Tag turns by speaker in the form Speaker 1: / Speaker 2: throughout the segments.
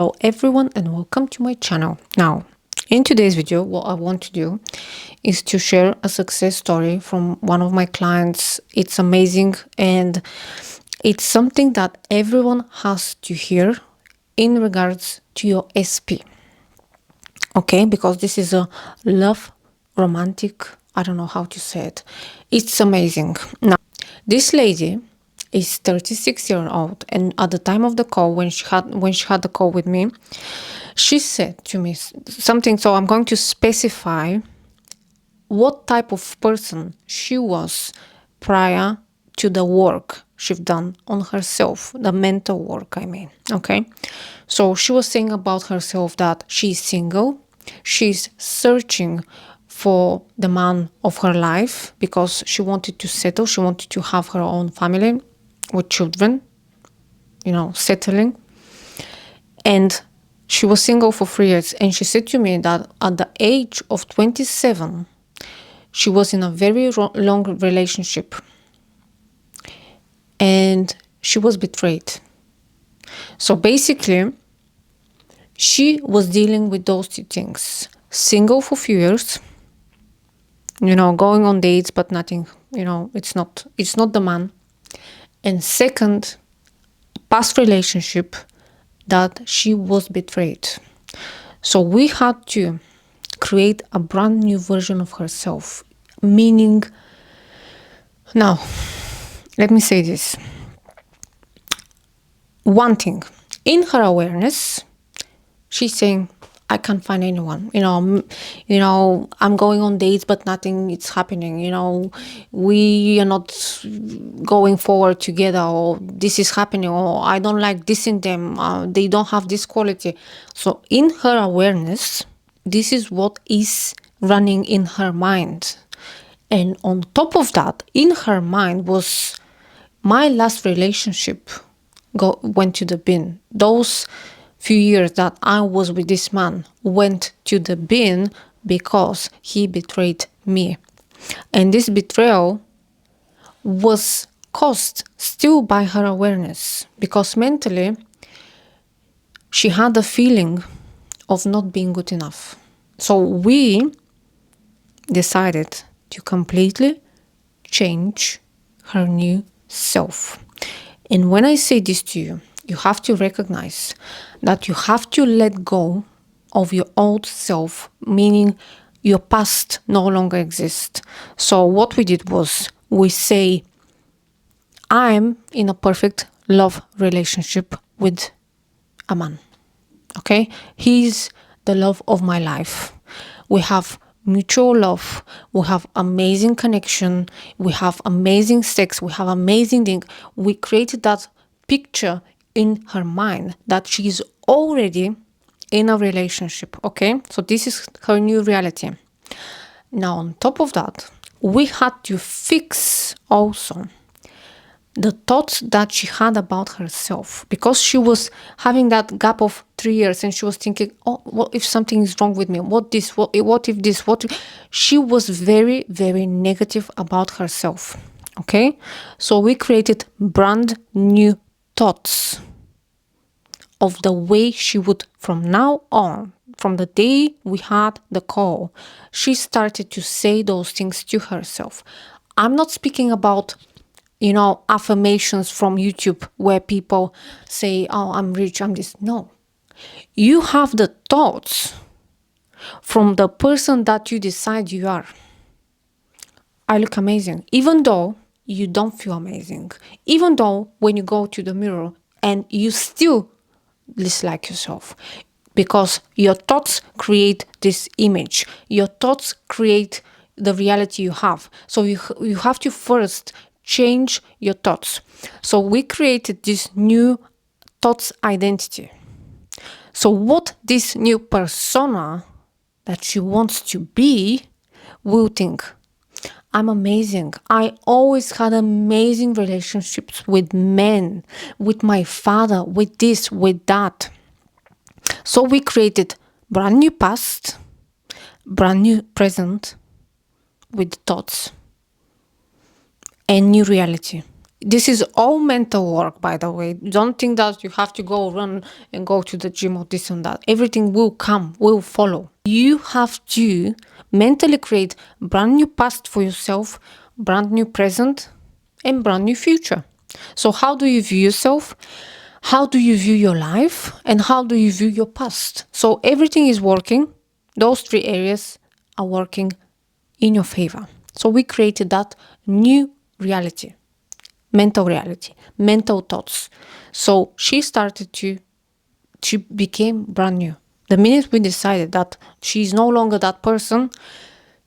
Speaker 1: Hello everyone and welcome to my channel. Now, in today's video, what I want to do is to share a success story from one of my clients. It's amazing and it's something that everyone has to hear in regards to your SP. Okay, because this is a love romantic, I don't know how to say it. It's amazing. Now, this lady is 36 years old, and at the time of the call, when she had the call with me, she said to me something. So I'm going to specify what type of person she was prior to the work she've done on herself, the mental work, I mean. Okay, so she was saying about herself that she's single, she's searching for the man of her life because she wanted to settle, she wanted to have her own family with children, settling. And she was single for 3 years. And she said to me that at the age of 27, she was in a very long relationship. And she was betrayed. So basically, she was dealing with those two things. Single for few years, going on dates, but nothing, it's not the man. And second, past relationship that she was betrayed. So we had to create a brand new version of herself. Meaning, now, let me say this. One thing, in her awareness, she's saying, I can't find anyone. I'm going on dates, but nothing is happening. We are not going forward together, or this is happening, or I don't like this in them. They don't have this quality. So in her awareness, this is what is running in her mind. And on top of that, in her mind was my last relationship went to the bin. Those few years that I was with this man went to the bin because he betrayed me. And this betrayal was caused still by her awareness, because mentally she had a feeling of not being good enough. So we decided to completely change her new self. And when I say this to you, you have to recognize that you have to let go of your old self, meaning your past no longer exists. So what we did was we say, I'm in a perfect love relationship with a man. Okay? He's the love of my life. We have mutual love, we have amazing connection, we have amazing sex, we have amazing thing. We created that picture in her mind that she's already in a relationship. Okay, so this is her new reality. Now on top of that, we had to fix also the thoughts that she had about herself, because she was having that gap of 3 years and she was thinking, oh, what if something is wrong with me? What if this, she was very, very negative about herself. Okay, so we created brand new thoughts of the way she would, from now on, from the day we had the call, she started to say those things to herself. I'm not speaking about affirmations from YouTube where people say, oh, I'm rich, I'm this. No. You have the thoughts from the person that you decide you are. I look amazing, even though you don't feel amazing. Even though when you go to the mirror and you still dislike yourself. Because your thoughts create this image. Your thoughts create the reality you have. So you have to first change your thoughts. So we created this new thoughts identity. So what this new persona that she wants to be will think, I'm amazing. I always had amazing relationships with men, with my father, with this, with that. So we created brand new past, brand new present with thoughts and new reality. This is all mental work, by the way. Don't think that you have to go run and go to the gym or this and that. Everything will come, will follow. You have to mentally create brand new past for yourself, brand new present, and brand new future. So, how do you view yourself? How do you view your life? And how do you view your past? So, everything is working. Those three areas are working in your favor. So, we created that new reality, mental reality, mental thoughts. So, she started she became brand new. The minute we decided that she's no longer that person,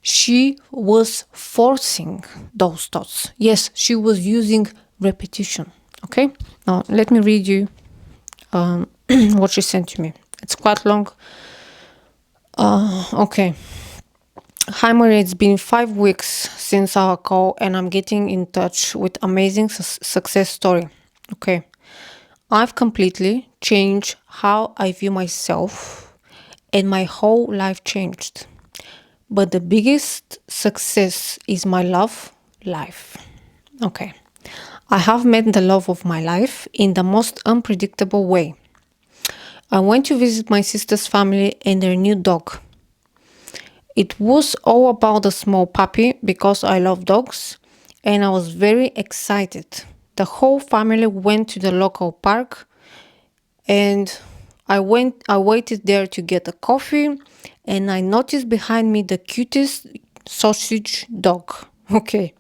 Speaker 1: she was forcing those thoughts. Yes, she was using repetition. Okay, now let me read you what she sent to me. It's quite long. Okay. Hi Maria, it's been 5 weeks since our call and I'm getting in touch with amazing success story. Okay. I've completely changed how I view myself and my whole life changed. But the biggest success is my love life. Okay. I have met the love of my life in the most unpredictable way. I went to visit my sister's family and their new dog. It was all about the small puppy because I love dogs and I was very excited. The whole family went to the local park and I waited there to get a coffee and I noticed behind me the cutest sausage dog. Okay.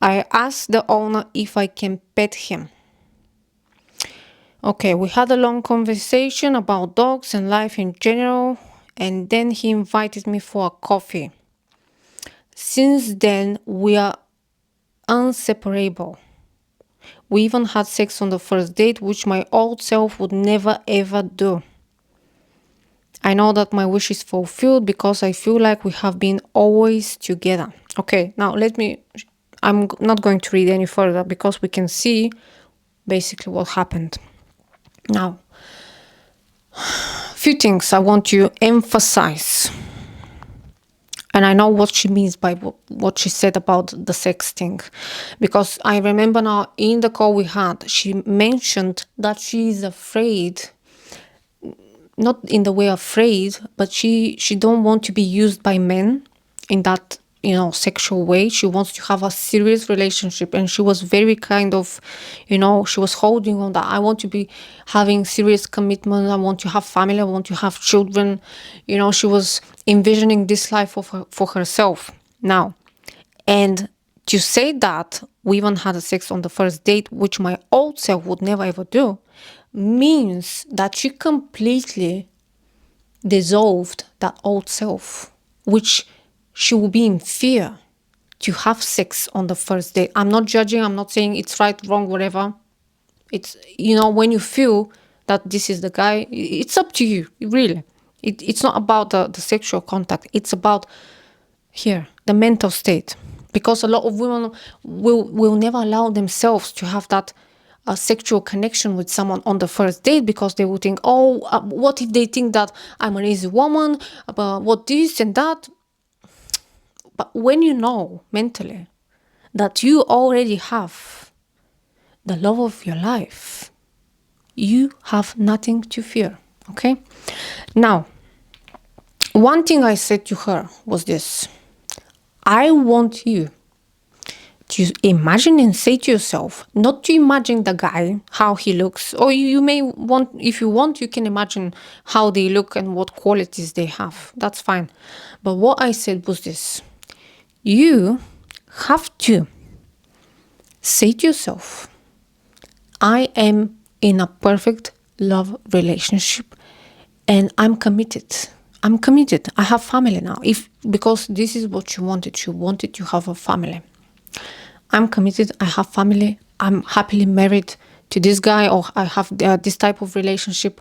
Speaker 1: I asked the owner if I can pet him. Okay, we had a long conversation about dogs and life in general, and then he invited me for a coffee. Since then, we are inseparable. We even had sex on the first date, which my old self would never ever do. I know that my wish is fulfilled because I feel like we have been always together. Okay, now I'm not going to read any further because we can see basically what happened. Now, few things I want to emphasize. And I know what she means by what she said about the sex thing. Because I remember now in the call we had, she mentioned that she is afraid, not in the way afraid, but she don't want to be used by men in that, sexual way. She wants to have a serious relationship, and she was very kind of, she was holding on that. I want to be having serious commitment. I want to have family. I want to have children. She was envisioning this life for herself now. And to say that we even had a sex on the first date, which my old self would never ever do, means that she completely dissolved that old self, which she will be in fear to have sex on the first date. I'm not judging, I'm not saying it's right, wrong, whatever. It's, when you feel that this is the guy, it's up to you, really. It's not about the sexual contact, it's about the mental state. Because a lot of women will never allow themselves to have that sexual connection with someone on the first date because they will think, what if they think that I'm an easy woman, what this and that. But when you know mentally that you already have the love of your life, you have nothing to fear, okay? Now, one thing I said to her was this: I want you to imagine and say to yourself, not to imagine the guy, how he looks, or you may want, if you want, you can imagine how they look and what qualities they have. That's fine. But what I said was this: you have to say to yourself, I am in a perfect love relationship and I'm committed. I'm committed. I have family now. Because this is what you wanted. You wanted to have a family. I'm committed. I have family. I'm happily married to this guy, or I have this type of relationship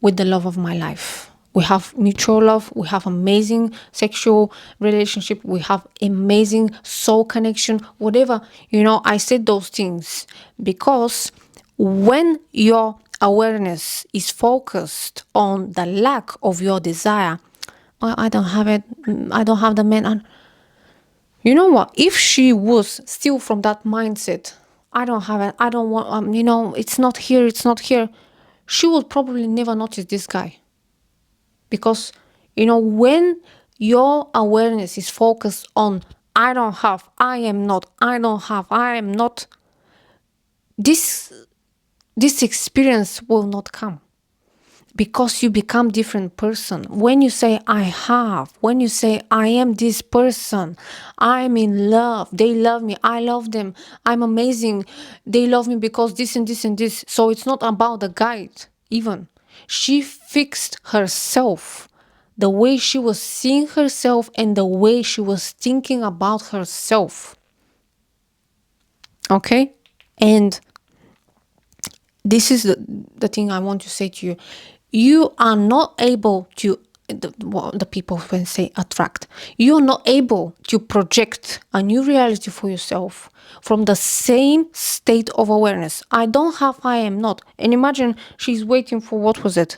Speaker 1: with the love of my life. We have mutual love. We have amazing sexual relationship. We have amazing soul connection. Whatever, I said those things because when your awareness is focused on the lack of your desire, I don't have it. I don't have the man. You know what? If she was still from that mindset I don't have it. I don't want, it's not here. It's not here. She will probably never notice this guy because, when your awareness is focused on, I don't have, I am not, I don't have, I am not, this experience will not come because you become different person. When you say I have, when you say I am this person, I'm in love, they love me, I love them, I'm amazing, they love me because this and this and this. So it's not about the guide even. She fixed herself, the way she was seeing herself and the way she was thinking about herself. Okay? And this is the thing I want to say to you. You are not able to, the people when say attract, you're not able to project a new reality for yourself from the same state of awareness. I don't have, I am not. And imagine she's waiting for, what was it?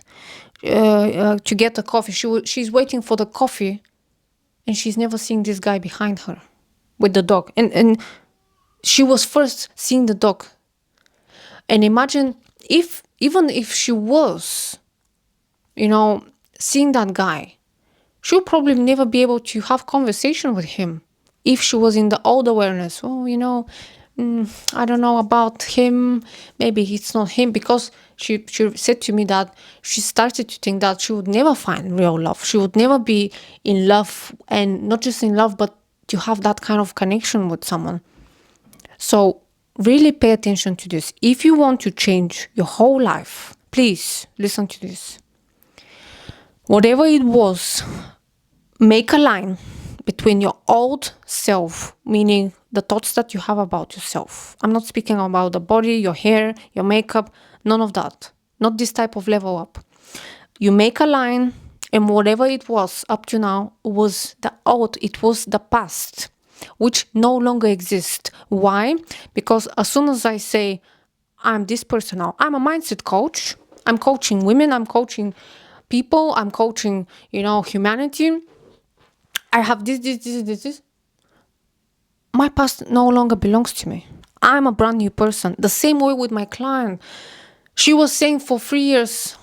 Speaker 1: To get the coffee. She's waiting for the coffee and she's never seeing this guy behind her with the dog. And she was first seeing the dog. And imagine even if she was, seeing that guy, she'll probably never be able to have conversation with him if she was in the old awareness. Oh, I don't know about him. Maybe it's not him, because she said to me that she started to think that she would never find real love. She would never be in love, and not just in love, but to have that kind of connection with someone. So really pay attention to this. If you want to change your whole life, please listen to this. Whatever it was, make a line between your old self, meaning the thoughts that you have about yourself. I'm not speaking about the body, your hair, your makeup, none of that. Not this type of level up. You make a line, and whatever it was up to now was the old, it was the past, which no longer exists. Why? Because as soon as I say, I'm this person now, I'm a mindset coach, I'm coaching women, I'm coaching people, I'm coaching, humanity. I have this. My past no longer belongs to me. I'm a brand new person. The same way with my client. She was saying for 3 years,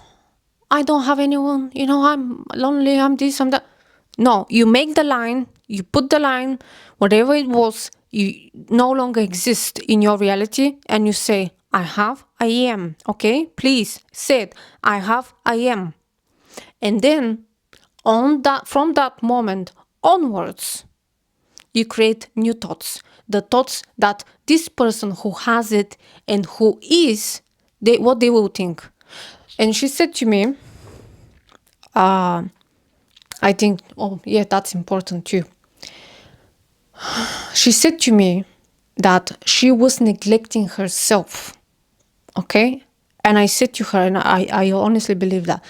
Speaker 1: I don't have anyone, I'm lonely, I'm this, I'm that. No, you make the line, you put the line, whatever it was, you no longer exist in your reality, and you say, I have, I am. Okay, please say it. I have, I am. And then from that moment onwards, you create new thoughts. The thoughts that this person who has it and who is, what they will think. And she said to me, I think, oh yeah, that's important too. She said to me that she was neglecting herself. Okay? And I said to her, and I honestly believe that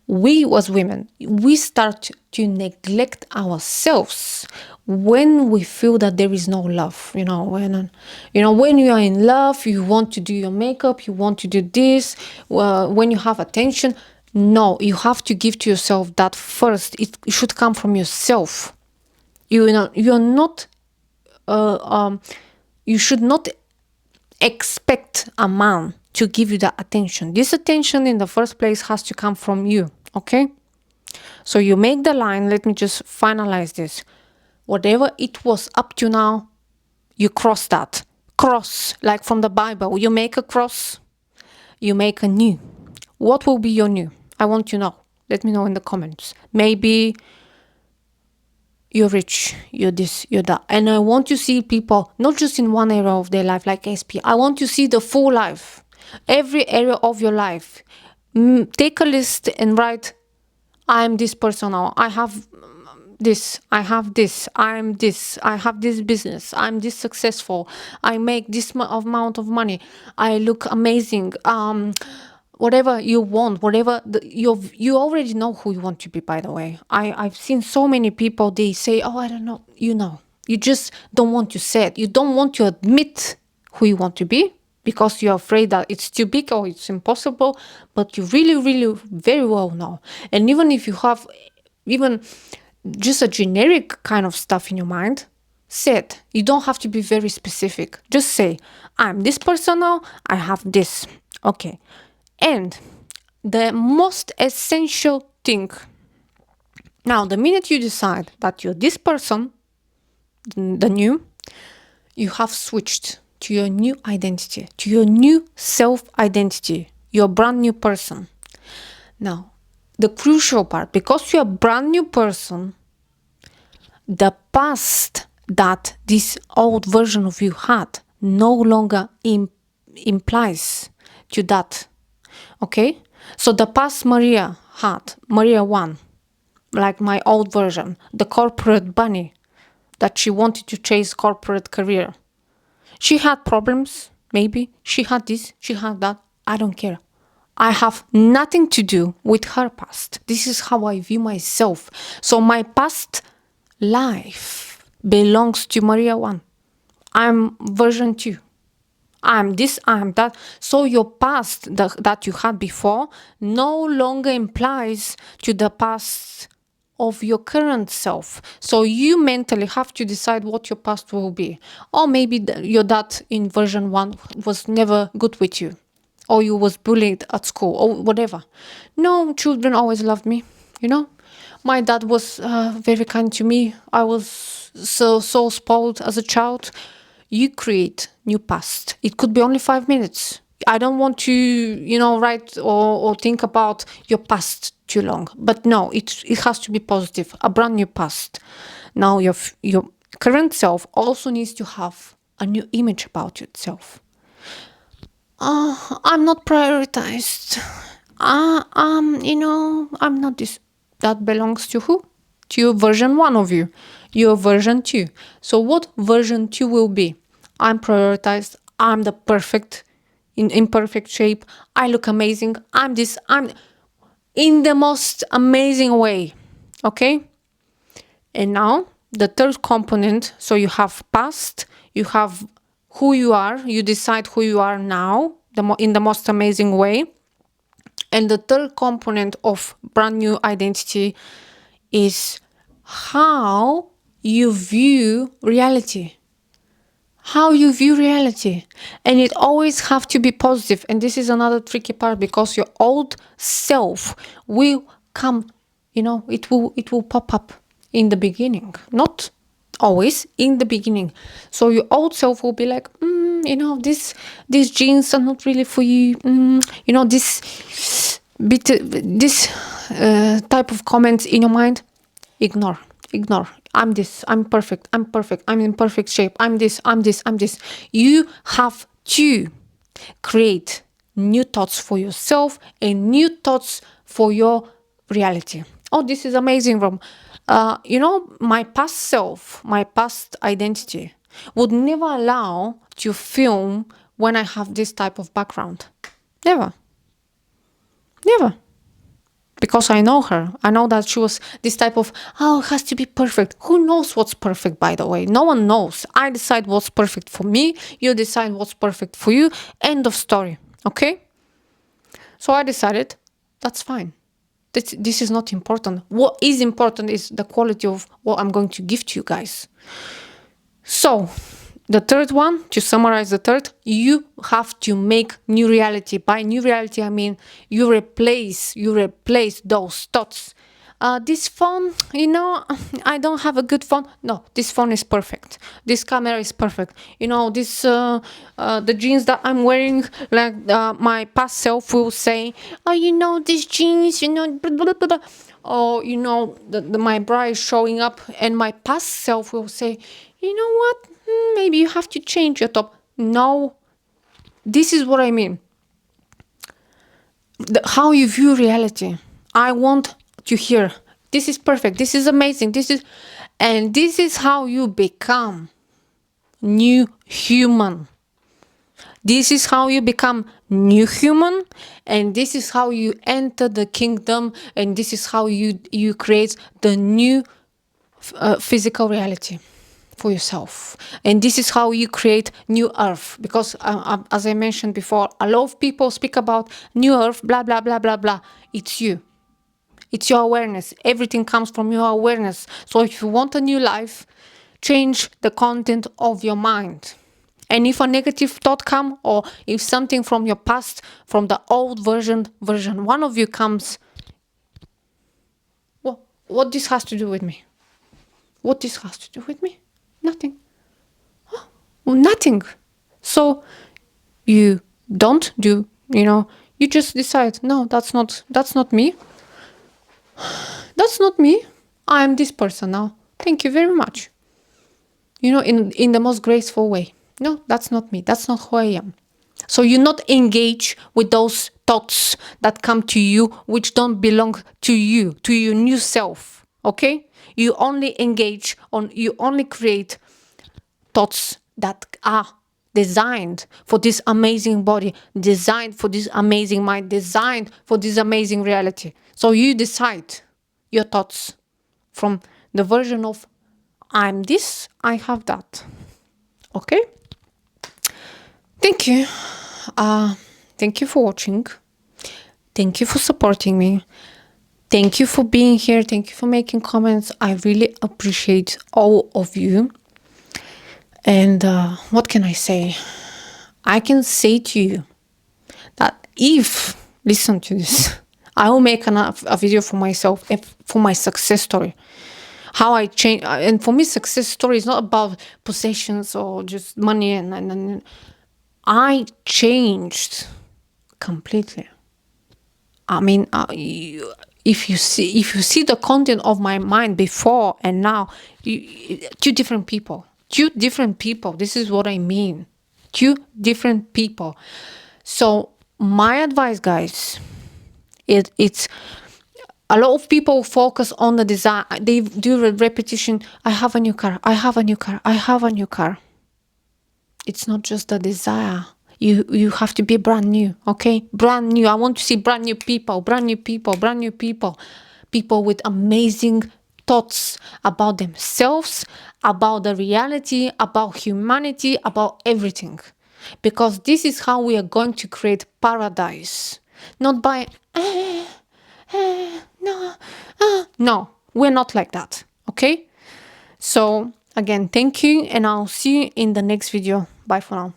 Speaker 1: we as women, we start to neglect ourselves when we feel that there is no love. When you are in love, you want to do your makeup, you want to do this, when you have attention. No, you have to give to yourself that first. It should come from yourself. You're not, you should not expect a man to give you that attention. This attention in the first place has to come from you, okay? So you make the line. Let me just finalize this. Whatever it was up to now, you cross that. Cross, like from the Bible. You make a cross, you make a new. What will be your new? I want to know. Let me know in the comments. Maybe you're rich, you're this, you're that. And I want to see people, not just in one area of their life, like SP. I want to see the full life. Every area of your life. Take a list and write, I'm this person now. I have this, I have this, I'm this, I have this business, I'm this successful, I make this amount of money, I look amazing. Whatever you want, whatever you already know who you want to be, by the way. I've seen so many people, they say, oh, I don't know. You just don't want to say it. You don't want to admit who you want to be because you're afraid that it's too big or it's impossible, but you really, really very well know. And even if you have even just a generic kind of stuff in your mind, Say it. You don't have to be very specific. Just say, I'm this person now, I have this. Okay. And the most essential thing, now, the minute you decide that you're this person, the new, you have switched to your new identity, to your new self-identity, your brand new person. Now, the crucial part, because you're a brand new person, the past that this old version of you had no longer implies to that. Okay? So the past Maria had, Maria 1, like my old version, the corporate bunny that she wanted to chase corporate career. She had problems, maybe. She had this, she had that. I don't care. I have nothing to do with her past. This is how I view myself. So my past life belongs to Maria 1. I'm version 2. I'm this, I'm that. So your past that you had before no longer implies to the past of your current self. So you mentally have to decide what your past will be. Or maybe your dad in version 1 was never good with you. Or you was bullied at school or whatever. No, children always loved me, you know. My dad was very kind to me. I was so spoiled as a child. You create new past. It could be only 5 minutes. I don't want to, write or think about your past too long. But no, it has to be positive. A brand new past. Now your current self also needs to have a new image about yourself. I'm not prioritized. I'm not this. That belongs to who? To your version 1 of you. Your version 2. So what version 2 will be? I'm prioritized. I'm the perfect, in perfect shape. I look amazing. I'm this. I'm in the most amazing way. Okay? And now the third component. So you have past. You have who you are. You decide who you are now in the most amazing way. And the third component of brand new identity is how you view reality. How you view reality. And it always have to be positive. And this is another tricky part, because your old self will come, it will pop up in the beginning. Not always, in the beginning. So your old self will be like, these jeans are not really for you. This type of comments in your mind, ignore. I'm this, I'm perfect, I'm in perfect shape, I'm this. You have to create new thoughts for yourself and new thoughts for your reality. Oh, this is amazing, Rom. My past self, my past identity would never allow to film when I have this type of background. Never. Because I know her. I know that she was this type of, it has to be perfect. Who knows what's perfect, by the way? No one knows. I decide what's perfect for me. You decide what's perfect for you. End of story. Okay? So I decided, that's fine. This is not important. What is important is the quality of what I'm going to give to you guys. So, the third one, to summarize the third, you have to make new reality. By new reality, I mean you replace those thoughts. This phone, I don't have a good phone. No, this phone is perfect. This camera is perfect. This the jeans that I'm wearing, like my past self will say, these jeans, blah, blah, blah, blah. Or my bra is showing up, and my past self will say, you know what? Maybe you have to change your top. No, this is what I mean. How you view reality. I want to hear, this is perfect, this is amazing, this is how you become new human. This is how you become new human, and this is how you enter the kingdom, and this is how you create the new physical reality for yourself. And this is how you create new earth, because as I mentioned before, a lot of people speak about new earth, blah blah blah blah blah. It's you. It's your awareness. Everything comes from your awareness. So if you want a new life, change the content of your mind. And if a negative thought come, or if something from your past, from the old version one of you comes, what this has to do with me? What this has to do with me? Nothing. Nothing. So you don't do, you just decide, no, that's not me. That's not me. I am this person now. Thank you very much. In the most graceful way. No, that's not me. That's not who I am. So you not engage with those thoughts that come to you, which don't belong to you, to your new self. Okay? You only you only create thoughts that are designed for this amazing body, designed for this amazing mind, designed for this amazing reality. So you decide your thoughts from the version of I'm this, I have that. Okay? Thank you. Thank you for watching. Thank you for supporting me. Thank you for being here. Thank you for making comments. I really appreciate all of you. And what can I say? I can say to you that listen to this, I will make a video for myself, for my success story. How I change. And for me, success story is not about possessions or just money. And I changed completely. I mean, if you see the content of my mind before and now, two different people. This is what I mean. Two different people. So my advice, guys, it's a lot of people focus on the design. They do a repetition. I have a new car. I have a new car. I have a new car. It's not just the desire. You have to be brand new, okay? Brand new. I want to see brand new people, people with amazing thoughts about themselves, about the reality, about humanity, about everything. Because this is how we are going to create paradise. Not by, no, we're not like that, okay? So again, thank you, and I'll see you in the next video. Bye for now.